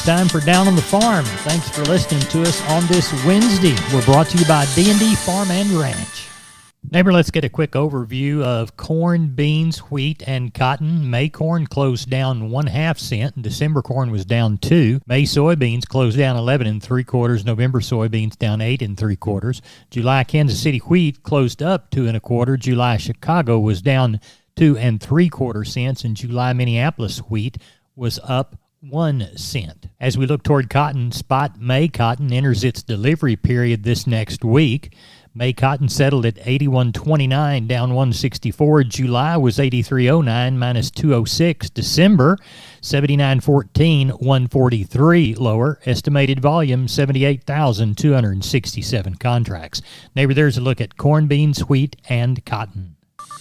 It's time for Down on the Farm. Thanks for listening to us on this Wednesday. We're brought to you by D&D Farm and Ranch. Neighbor, let's get a quick overview of corn, beans, wheat, and cotton. May corn closed down 1/2 cent. December corn was down 2. May soybeans closed down 11 3/4. November soybeans down 8 3/4. July Kansas City wheat closed up 2 1/4. July Chicago was down 2 3/4 cents, and July Minneapolis wheat was up 1 cent. As we look toward cotton, spot May cotton enters its delivery period this next week. May cotton settled at 81.29, down 164. July was 83.09, minus 206. December, 79.14, 143 lower. Estimated volume, 78,267 contracts. Neighbor, there's a look at corn, beans, wheat, and cotton.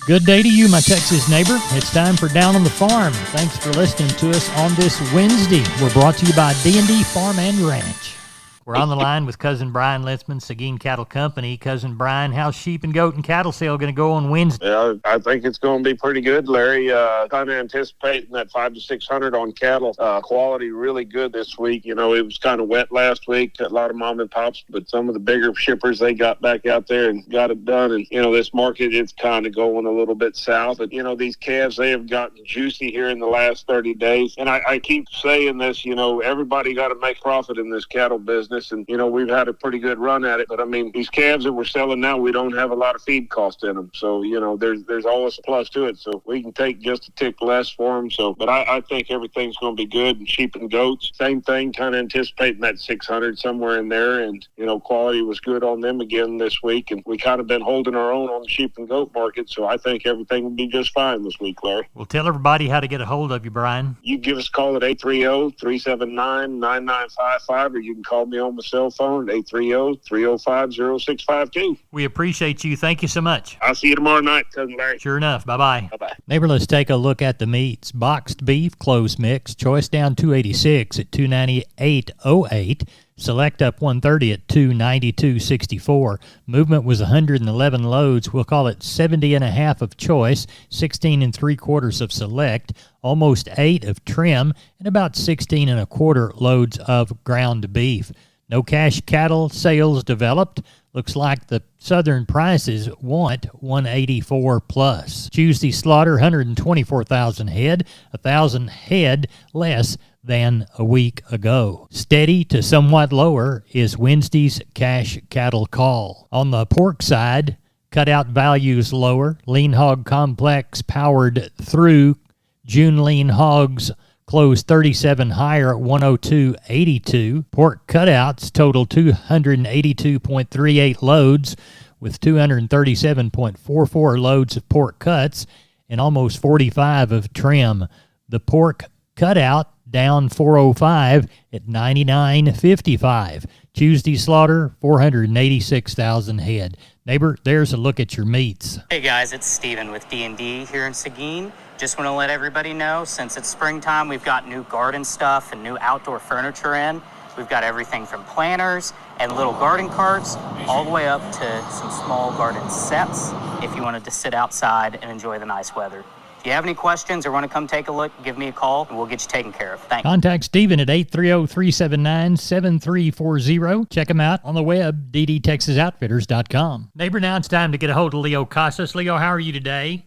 Good day to you, my Texas neighbor. It's time for Down on the Farm. Thanks for listening to us on this Wednesday. We're brought to you by D&D Farm and Ranch. We're on the line with Cousin Brian Litzman, Seguin Cattle Company. Cousin Brian, how's sheep and goat and cattle sale going to go on Wednesday? Yeah, I think it's going to be pretty good, Larry. Kind of anticipating that 500 to 600 on cattle. Quality really good this week. You know, it was kind of wet last week. A lot of mom and pops, but some of the bigger shippers, they got back out there and got it done. And, you know, this market, it's kind of going a little bit south. But, you know, these calves, they have gotten juicy here in the last 30 days. And I keep saying this, you know, everybody got to make profit in this cattle business. And, you know, we've had a pretty good run at it. But, I mean, these calves that we're selling now, we don't have a lot of feed cost in them. So, you know, there's always a plus to it. So we can take just a tick less for them. So, but I think everything's going to be good. And sheep and goats, same thing, kind of anticipating that 600 somewhere in there. And, you know, quality was good on them again this week. And we kind of been holding our own on the sheep and goat market. So I think everything will be just fine this week, Larry. Well, tell everybody how to get a hold of you, Brian. You give us a call at 830-379-9955, or you can call me on my cell phone at 830-305-0652. We appreciate you. Thank you so much. I'll see you tomorrow night, Cousin Larry. Sure enough. Bye-bye. Bye-bye. Neighbor, let's take a look at the meats. Boxed beef, closed mix, choice down 286 at 298.08. Select up 130 at 292.64. Movement was 111 loads. We'll call it 70 1/2 of choice, 16 3/4 of select, almost 8 of trim, and about 16 1/4 loads of ground beef. No cash cattle sales developed. Looks like the southern prices want 184 plus. Tuesday slaughter, 124,000 head, 1,000 head less than a week ago. Steady to somewhat lower is Wednesday's cash cattle call. On the pork side, cutout values lower. Lean hog complex powered through. June lean hogs closed 37 higher at 102.82. Pork cutouts total 282.38 loads, with 237.44 loads of pork cuts and almost 45 of trim. The pork cutout down 405 at 99.55. Tuesday slaughter, 486,000 head. Neighbor, there's a look at your meats. Hey guys, it's Steven with D&D here in Seguin. Just want to let everybody know, since it's springtime, we've got new garden stuff and new outdoor furniture in. We've got everything from planters and little garden carts, all the way up to some small garden sets if you wanted to sit outside and enjoy the nice weather. If you have any questions or want to come take a look, give me a call and we'll get you taken care of. Thanks. Contact Steven at 830-379-7340. Check him out on the web, ddtexasoutfitters.com. Neighbor, now it's time to get a hold of Leo Casas. Leo, how are you today?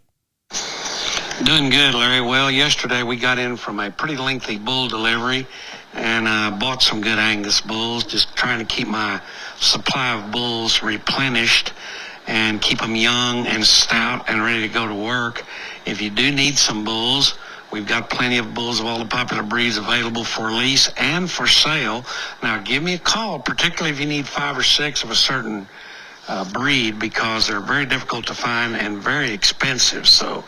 Doing good, Larry. Well, yesterday we got in from a pretty lengthy bull delivery and bought some good Angus bulls, just trying to keep my supply of bulls replenished and keep them young and stout and ready to go to work. If you do need some bulls, we've got plenty of bulls of all the popular breeds available for lease and for sale. Now, give me a call, particularly if you need 5 or 6 of a certain breed, because they're very difficult to find and very expensive. So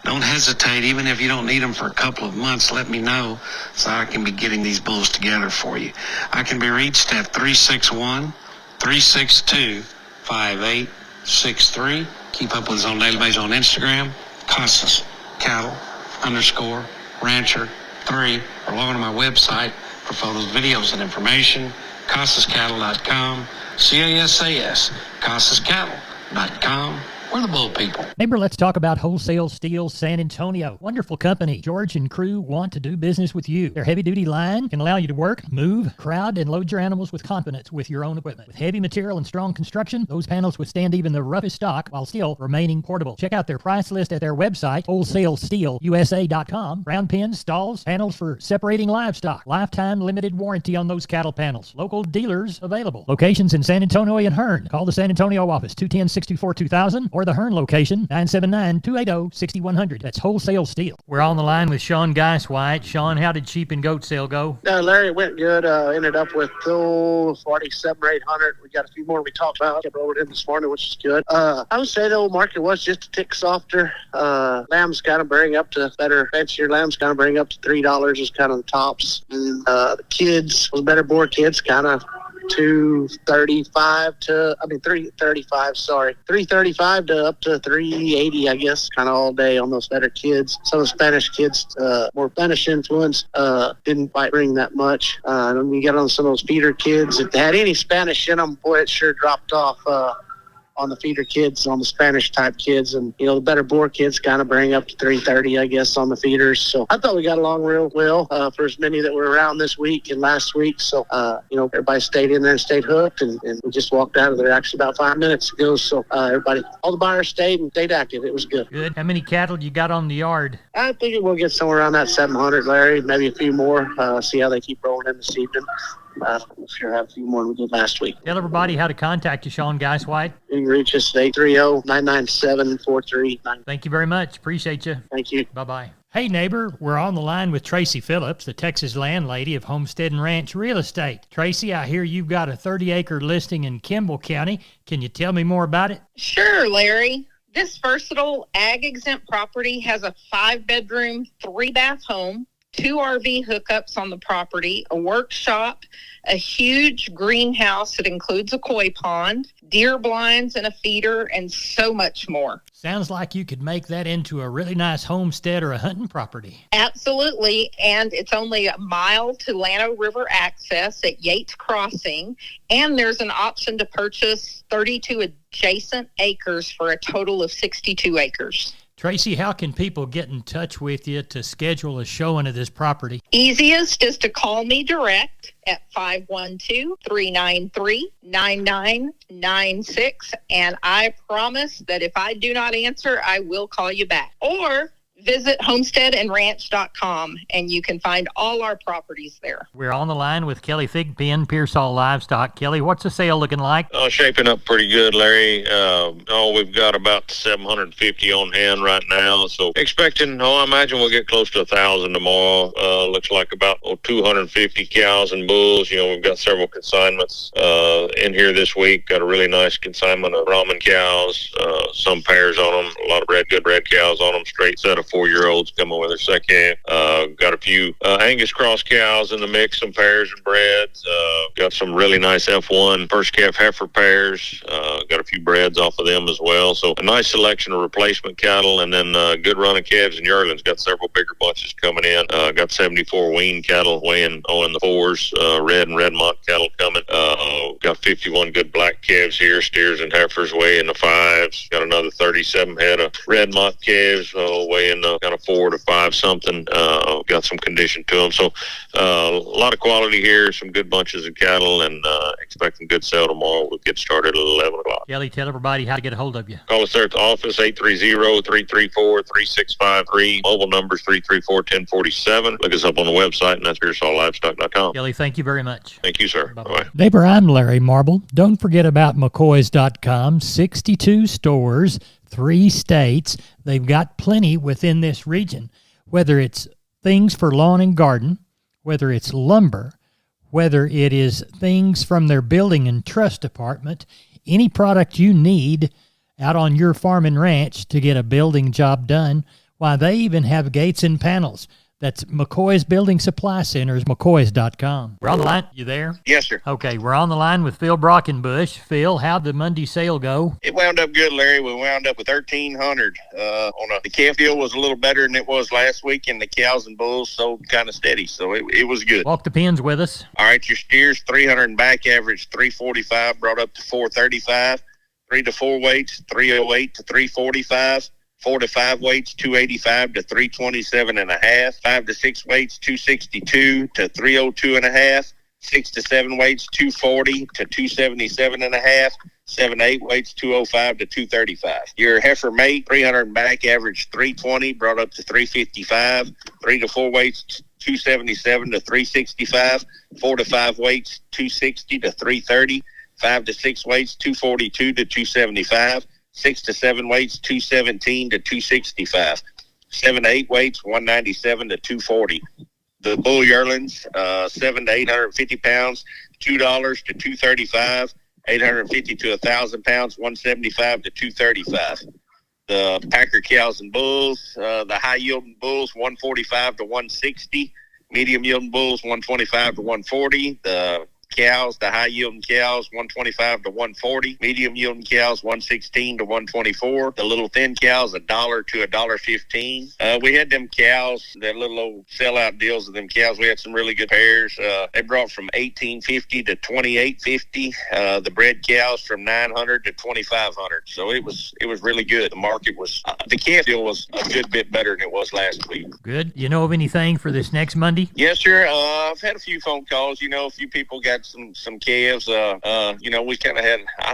don't hesitate. Even if you don't need them for a couple of months, let me know so I can be getting these bulls together for you. I can be reached at 361-362-5863. Keep up with us on a daily basis on Instagram, Casas Cattle _Rancher 3, or log on to my website for photos, videos, and information, CasasCattle.com, CASAS, CasasCattle.com, We're the bull people. Neighbor, let's talk about Wholesale Steel San Antonio. Wonderful company. George and crew want to do business with you. Their heavy-duty line can allow you to work, move, crowd, and load your animals with confidence with your own equipment. With heavy material and strong construction, those panels withstand even the roughest stock while still remaining portable. Check out their price list at their website, wholesalesteelusa.com. Round pins, stalls, panels for separating livestock. Lifetime limited warranty on those cattle panels. Local dealers available. Locations in San Antonio and Hearn. Call the San Antonio office, 210-64-2000, or the Hearn location, 979-280-6100. That's Wholesale Steel. We're on the line with Sean Geiswhite. Sean, how did sheep and goat sale go? Larry, it went good. Ended up with 47 or 800. We got a few more we talked about. Kept rolling in this morning, which is good. I would say the old market was just a tick softer. Lambs kind of bring up to better, fancier lambs kind of bring up to $3 is kind of the tops. And the kids, those better boar kids, kind of 335 to up to 380, I guess, kind of all day on those better kids. Some of the Spanish kids, more Spanish influence, didn't quite bring that much. Then we got on some of those feeder kids. If they had any Spanish in them, boy, it sure dropped off on the feeder kids, on the Spanish type kids. And, the better boar kids kind of bring up to 330, I guess, on the feeders. So I thought we got along real well for as many that were around this week and last week. So, everybody stayed in there and stayed hooked. And we just walked out of there actually about 5 minutes ago. So all the buyers stayed and stayed active. It was good. Good. How many cattle you got on the yard? I think we'll get somewhere around that 700, Larry, maybe a few more. See how they keep rolling in this evening. We'll sure have a few more than we did last week. Tell everybody how to contact you, Sean Geiswhite. You can reach us at 830-997-4390. Thank you very much. Appreciate you. Thank you. Bye-bye. Hey, neighbor, we're on the line with Tracy Phillips, the Texas landlady of Homestead and Ranch Real Estate. Tracy, I hear you've got a 30-acre listing in Kimball County. Can you tell me more about it? Sure, Larry. This versatile ag-exempt property has a 5-bedroom, 3-bath home, 2 RV hookups on the property, a workshop, a huge greenhouse that includes a koi pond, deer blinds and a feeder, and so much more. Sounds like you could make that into a really nice homestead or a hunting property. Absolutely, and it's only a mile to Llano River access at Yates Crossing, and there's an option to purchase 32 adjacent acres for a total of 62 acres. Tracy, how can people get in touch with you to schedule a showing of this property? Easiest is to call me direct at 512-393-9996, and I promise that if I do not answer, I will call you back. Or visit homesteadandranch.com, and you can find all our properties there. We're on the line with Kelly Thigpen, Pearsall Livestock. Kelly, what's the sale looking like? Shaping up pretty good, Larry. We've got about 750 on hand right now. So expecting, I imagine we'll get close to 1,000 tomorrow. Looks like about 250 cows and bulls. We've got several consignments in here this week. Got a really nice consignment of Brahman cows, some pairs on them, a lot of good red cows on them, straight set of 4-year-olds coming with their second. Got a few Angus cross cows in the mix, some pairs and breds. Got some really nice F1 first calf heifer pairs. Got a few breds off of them as well. So a nice selection of replacement cattle, and then good run of calves and yearlings. Got several bigger bunches coming in. Got 74 wean cattle weighing in the 4s, red and Redmont cattle coming. Got 51 good black calves here, steers and heifers weighing the 5s. Got another 37 head of Redmont calves weighing kind of 4 to 5 something. Got some condition to them. So a lot of quality here, some good bunches of cattle, and expecting good sale tomorrow. We'll get started at 11 o'clock. Kelly, tell everybody how to get a hold of you. Call us there at the office, 830-334-3653. Mobile number is 334-1047. Look us up on the website, and that's PearsallLivestock.com. Kelly, thank you very much. Thank you, sir. Bye-bye. Neighbor, I'm Larry Marble. Don't forget about McCoys.com. 62 stores, 3 states. They've got plenty within this region. Whether it's things for lawn and garden, whether it's lumber, whether it is things from their building and trust department, any product you need out on your farm and ranch to get a building job done, why, they even have gates and panels. That's McCoy's Building Supply Centers, McCoys.com. We're on the line. You there? Yes, sir. Okay, we're on the line with Phil Brockenbush. Phil, how'd the Monday sale go? It wound up good, Larry. We wound up with 1,300. The calf deal was a little better than it was last week, and the cows and bulls sold kind of steady, so it was good. Walk the pins with us. All right, your steers, 300 and back average 345, brought up to 435. 3 to 4 weights, 308 to 345. 4 to 5 weights, 285 to 327.5. 5 to 6 weights, 262 to 302.5. 6 to 7 weights, 240 to 277.5. 7 to 8 weights, 205 to 235. Your heifer mate, 300 and back, average 320, brought up to 355. 3 to 4 weights, 277 to 365. 4 to 5 weights, 260 to 330. 5 to 6 weights, 242 to 275. 6 to 7 weights, 217 to 265. 7 to 8 weights, 197 to 240. The bull yearlings, 7 to 850 pounds, $2 to $235. 850 to 1,000 pounds, 175 to 235. The Packer cows and bulls, the high yielding bulls, 145 to 160. Medium yielding bulls, 125 to 140. The cows, the high yielding cows, 125 to 140. Medium yielding cows, 116 to 124. The little thin cows, $1 to $1.15. We had them cows, that little old sellout deals of them cows. We had some really good pairs. They brought from $18.50 to $28.50. The bred cows from $900 to $2,500. So it was really good. The market was the calf deal was a good bit better than it was last week. Good. You know of anything for this next Monday? Yes, sir. I've had a few phone calls. A few people got some calves. We kind of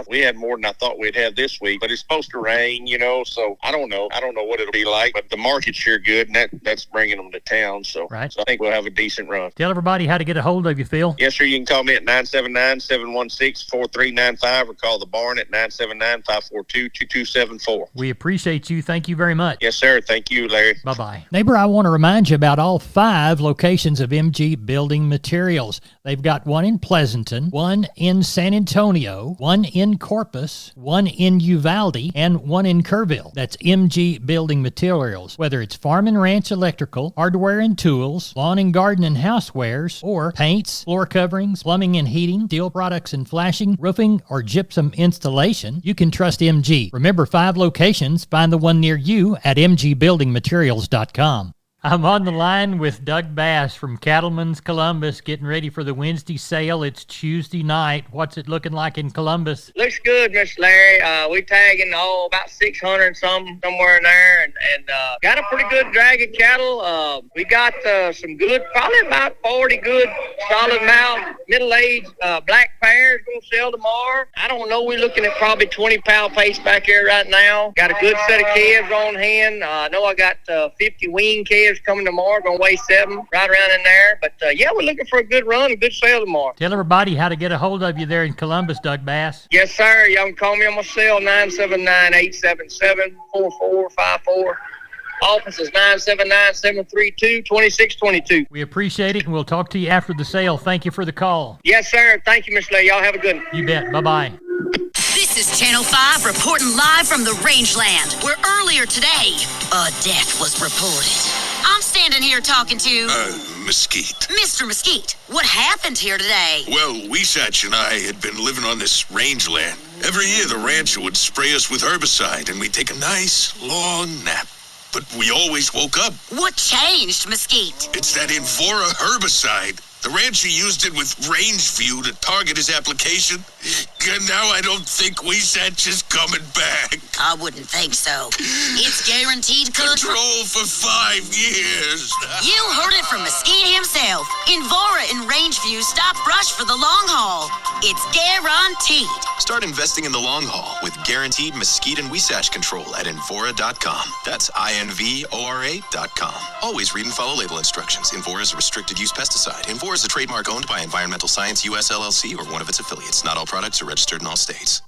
we had more than I thought we'd have this week, but it's supposed to rain, so I don't know what it'll be like, but the market's sure good, and that's bringing them to town. So, right. So I think we'll have a decent run. Tell everybody how to get a hold of you, Phil. Yes, sir. You can call me at 979-716-4395 or call the barn at 979-542-2274. We appreciate you. Thank you very much. Yes, sir. Thank you, Larry. Bye-bye. Neighbor, I want to remind you about all 5 locations of MG Building Materials. They've got one in Pleasanton, one in San Antonio, one in Corpus, one in Uvalde, and one in Kerrville. That's MG Building Materials. Whether it's farm and ranch electrical, hardware and tools, lawn and garden and housewares, or paints, floor coverings, plumbing and heating, steel products and flashing, roofing, or gypsum installation, you can trust MG. Remember, 5 locations. Find the one near you at mgbuildingmaterials.com. I'm on the line with Doug Bass from Cattleman's Columbus, getting ready for the Wednesday sale. It's Tuesday night. What's it looking like in Columbus? Looks good, Mr. Larry. We tagging about 600 somewhere in there, and got a pretty good drag of cattle. We got some good, probably about 40 good solid mouth, middle-aged black pairs gonna sell tomorrow. I don't know. We're looking at probably 20 pound pace back here right now. Got a good set of calves on hand. I know I got 50 wean calves coming tomorrow, gonna weigh 7, right around in there. But we're looking for a good run, a good sale tomorrow. Tell everybody how to get a hold of you there in Columbus, Doug Bass. Yes, sir. Y'all can call me on my cell, 979-877-4454. Office is 979-732-2622. We appreciate it, and we'll talk to you after the sale. Thank you for the call. Yes, sir. Thank you, Mr. Lee. Y'all have a good one. You bet. Bye-bye. This is Channel 5 reporting live from the rangeland, where earlier today, a death was reported. I'm standing here talking to... Mesquite. Mr. Mesquite, what happened here today? Well, Weesatch and I had been living on this rangeland. Every year, the rancher would spray us with herbicide, and we'd take a nice, long nap. But we always woke up. What changed, Mesquite? It's that Invora herbicide. The rancher used it with Rangeview to target his application. And now I don't think Weesatch is coming back. I wouldn't think so. It's guaranteed control for 5 years. You heard it from Mesquite himself. Invora and Rangeview stop brush for the long haul. It's guaranteed. Start investing in the long haul with guaranteed Mesquite and Weesatch control at Invora.com. That's INVORA.com. Always read and follow label instructions. Invora is a restricted use pesticide. Invora is a trademark owned by Environmental Science US LLC or one of its affiliates. Not all products are registered in all states.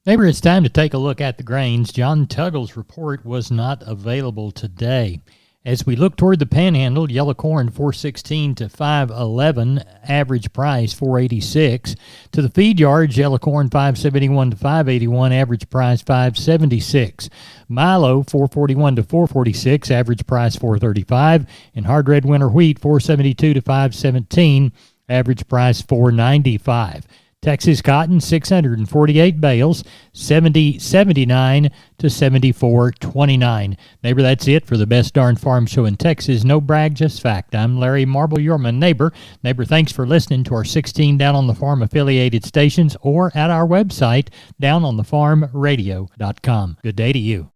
Neighbor, it's time to take a look at the grains. John Tuggle's report was not available today. As we look toward the Panhandle, yellow corn 416 to 511, average price 486. To the feed yards, yellow corn 571 to 581, average price 576. Milo 441 to 446, average price 435. And hard red winter wheat 472 to 517, average price 495. Texas cotton, 648 bales, 70.79 to 74.29. Neighbor, that's it for the best darn farm show in Texas. No brag, just fact. I'm Larry Marble, you're my neighbor. Neighbor, thanks for listening to our 16 Down on the Farm affiliated stations or at our website, downonthefarmradio.com. Good day to you.